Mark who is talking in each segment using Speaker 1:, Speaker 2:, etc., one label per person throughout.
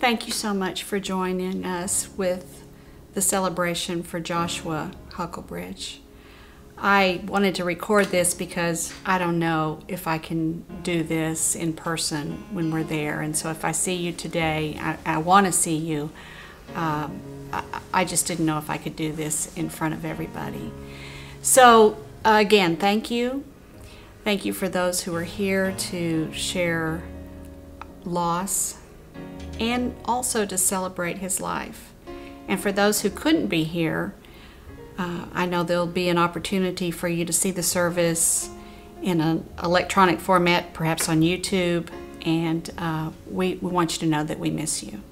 Speaker 1: Thank you so much for joining us with the celebration for Joshua Hucklebridge. I wanted to record this because I don't know if I can do this in person when we're there, and so if I see you today, I want to see you. I just didn't know if I could do this in front of everybody. So again, thank you. Thank you for those who are here to share loss and also to celebrate his life. And for those who couldn't be here, I know there'll be an opportunity for you to see the service in an electronic format, perhaps on YouTube, and we want you to know that we miss you.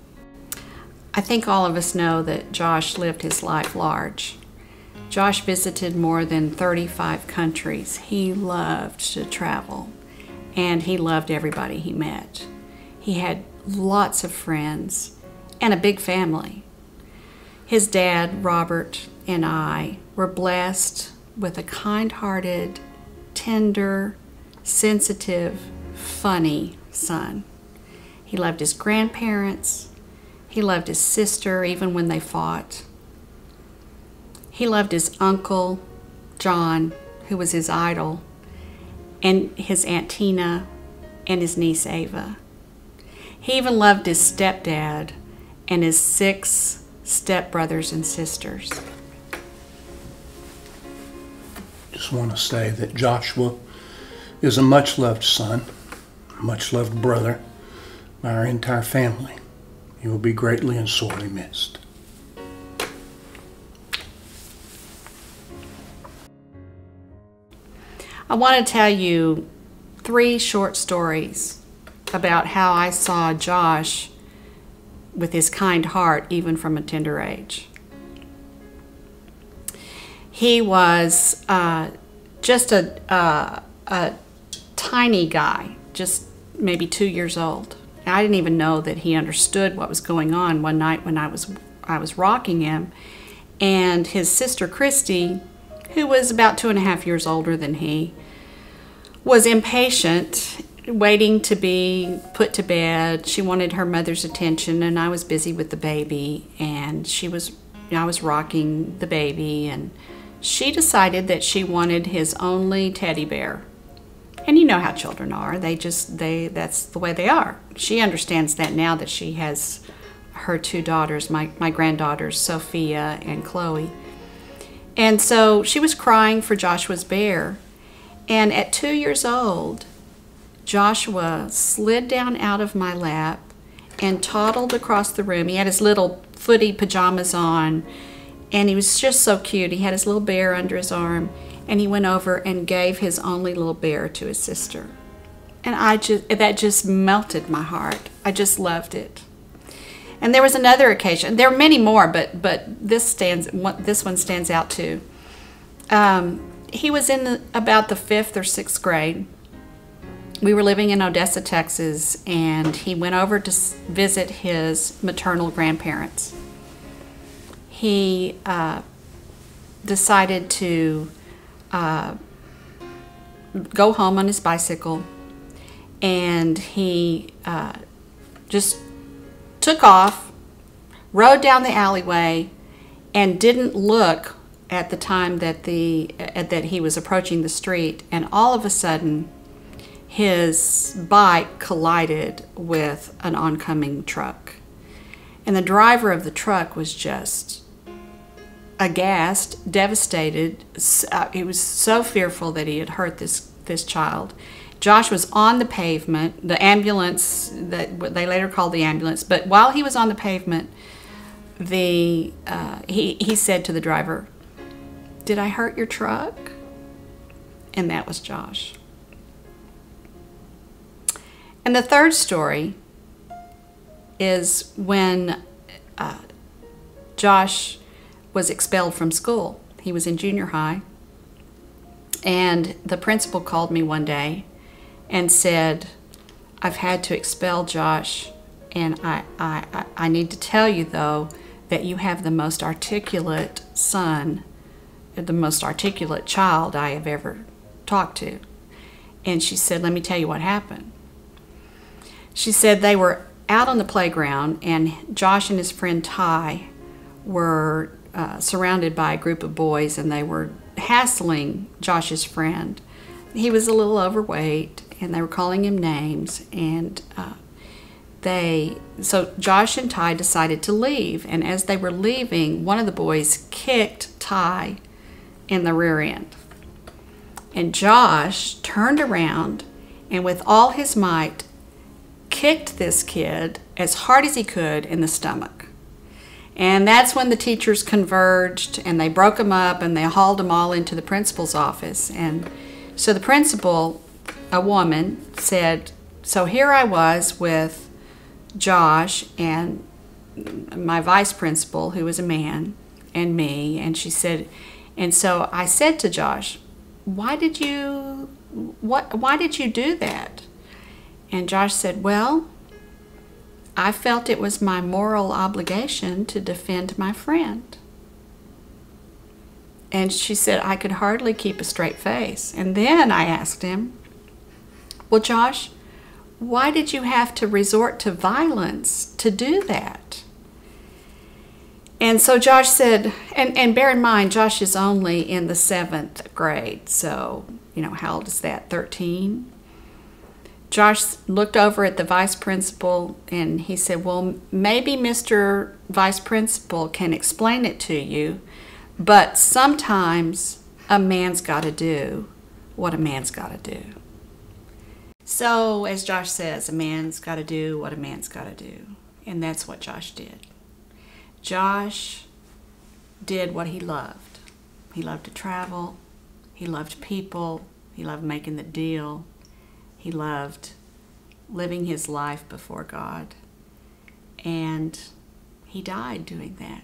Speaker 1: I think all of us know that Josh lived his life large. Josh visited more than 35 countries. He loved to travel, and he loved everybody he met. He had lots of friends and a big family. His dad, Robert, and I were blessed with a kind-hearted, tender, sensitive, funny son. He loved his grandparents. He loved his sister even when they fought. He loved his uncle, John, who was his idol, and his Aunt Tina and his niece Ava. He even loved his stepdad and his 6 stepbrothers and sisters.
Speaker 2: Just want to say that Joshua is a much-loved son, a much-loved brother by our entire family. He will be greatly and sorely missed.
Speaker 1: I want to tell you 3 short stories about how I saw Josh with his kind heart even from a tender age. He was just a tiny guy, just maybe 2 years old. I didn't even know that he understood what was going on one night when I was rocking him, and his sister Christy, who was about 2.5 years older than he, was impatient, waiting to be put to bed. She wanted her mother's attention, and I was busy with the baby, and I was rocking the baby, and she decided that she wanted his only teddy bear. And you know how children are. That's the way they are. She understands that now that she has her 2 daughters, my granddaughters, Sophia and Chloe. And so she was crying for Joshua's bear. And at 2 years old, Joshua slid down out of my lap and toddled across the room. He had his little footy pajamas on, and he was just so cute. He had his little bear under his arm, and he went over and gave his only little bear to his sister. And that just melted my heart. I just loved it. And there was another occasion. There are many more, but this one stands out too. He was in about the 5th or 6th grade. We were living in Odessa, Texas, and he went over to visit his maternal grandparents. He decided to go home on his bicycle, and he just took off, rode down the alleyway, and didn't look at the time that he was approaching the street, and all of a sudden his bike collided with an oncoming truck. And the driver of the truck was just aghast, devastated. He was so fearful that he had hurt this child. Josh was on the pavement, the ambulance, that they later called the ambulance, but while he was on the pavement, he said to the driver, "Did I hurt your truck?" And that was Josh. And the third story is when Josh was expelled from school. He was in junior high, and the principal called me one day and said, "I've had to expel Josh, and I need to tell you, though, that you have the most articulate son, the most articulate child I have ever talked to." And she said, "Let me tell you what happened." She said they were out on the playground, and Josh and his friend Ty were surrounded by a group of boys, and they were hassling Josh's friend. He was a little overweight, and they were calling him names, and so Josh and Ty decided to leave, and as they were leaving, one of the boys kicked Ty in the rear end. And Josh turned around and with all his might kicked this kid as hard as he could in the stomach. And that's when the teachers converged, and they broke him up, and they hauled them all into the principal's office. And so the principal, a woman, said, so here I was with Josh and my vice principal, who was a man, and me, and she said, and so I said to Josh, why did you do that? And Josh said, well, I felt it was my moral obligation to defend my friend. And she said, I could hardly keep a straight face. And then I asked him, well, Josh, why did you have to resort to violence to do that? And so Josh said, and bear in mind, Josh is only in the 7th grade. So, how old is that, 13? Josh looked over at the vice principal, and he said, well, maybe Mr. Vice Principal can explain it to you, but sometimes a man's got to do what a man's got to do. So, as Josh says, a man's got to do what a man's got to do. And that's what Josh did. Josh did what he loved. He loved to travel. He loved people. He loved making the deal. He loved living his life before God. And he died doing that.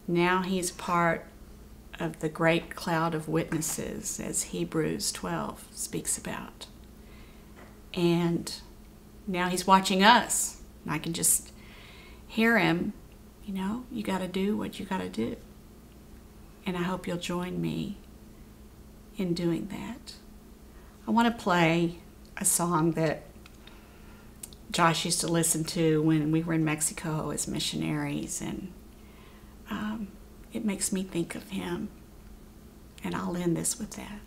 Speaker 1: Now he's part of the great cloud of witnesses, as Hebrews 12 speaks about. And now he's watching us. And I can just hear him, you got to do what you got to do. And I hope you'll join me in doing that. I want to play a song that Josh used to listen to when we were in Mexico as missionaries, and it makes me think of him. And I'll end this with that.